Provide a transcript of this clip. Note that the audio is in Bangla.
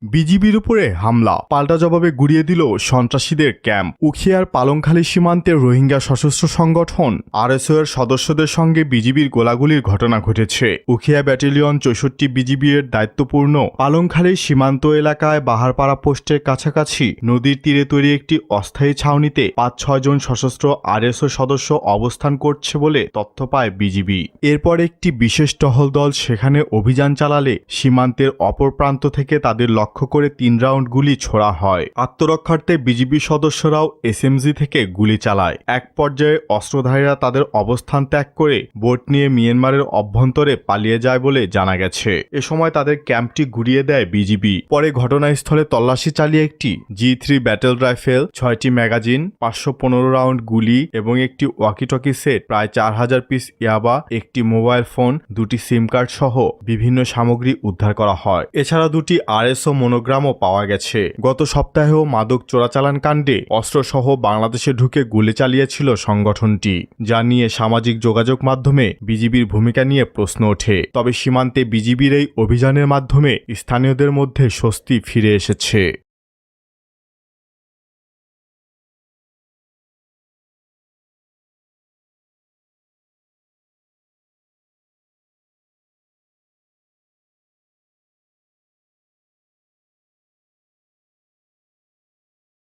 বিজিবির উপরে হামলা, পাল্টা জবাবে গুড়িয়ে দিল সন্ত্রাসীদের ক্যাম্প। উখিয়ার পালংখালী সীমান্তের রোহিঙ্গা সশস্ত্র সংগঠন আরএসও এর সদস্যদের সঙ্গে বিজিবির গোলাগুলির ঘটনা ঘটেছে। উখিয়া ব্যাটালিয়ন ৬৪ বিজিবি এর দায়িত্বপূর্ণ পালংখালী সীমান্ত এলাকায় বাহারপাড়া পোস্টের কাছাকাছি নদীর তীরে তৈরি একটি অস্থায়ী ছাউনিতে ৫-৬ জন সশস্ত্র আরএসও সদস্য অবস্থান করছে বলে তথ্য পায় বিজিবি। এরপর একটি বিশেষ টহল দল সেখানে অভিযান চালালে সীমান্তের অপর প্রান্ত থেকে তাদের লক্ষ্য করে ৩ রাউন্ড গুলি ছোড়া হয়। আত্মরক্ষার্থে বিজিবি সদস্যরাও এসএমজি থেকে গুলি চালায়। এক পর্যায়ে অস্ত্রধারীরা তাদের অবস্থান ত্যাগ করে বোট নিয়ে মিয়ানমারের অভ্যন্তরে পালিয়ে যায় বলে জানা গেছে। এ সময় তাদের ক্যাম্পটি গুড়িয়ে দেয় বিজিবি। পরে ঘটনাস্থলে তল্লাশি চালিয়ে একটি G3 ব্যাটেল রাইফেল, ৬টি ম্যাগাজিন, ৫১৫ রাউন্ড গুলি এবং একটি ওয়াকিটকি সেট, প্রায় ৪,০০০ পিস ইয়াবা, একটি মোবাইল ফোন, ২টি সিম কার্ড সহ বিভিন্ন সামগ্রী উদ্ধার করা হয়। এছাড়া ২টি আরএসও মনোগ্রামও পাওয়া গেছে। গত সপ্তাহেও মাদক চোরাচালান কাণ্ডে অস্ত্রসহ বাংলাদেশে ঢুকে গুলি চালিয়েছিল সংগঠনটি, যা নিয়ে সামাজিক যোগাযোগ মাধ্যমে বিজিবির ভূমিকা নিয়ে প্রশ্ন ওঠে। তবে সীমান্তে বিজিবির এই অভিযানের মাধ্যমে স্থানীয়দের মধ্যে স্বস্তি ফিরে এসেছে।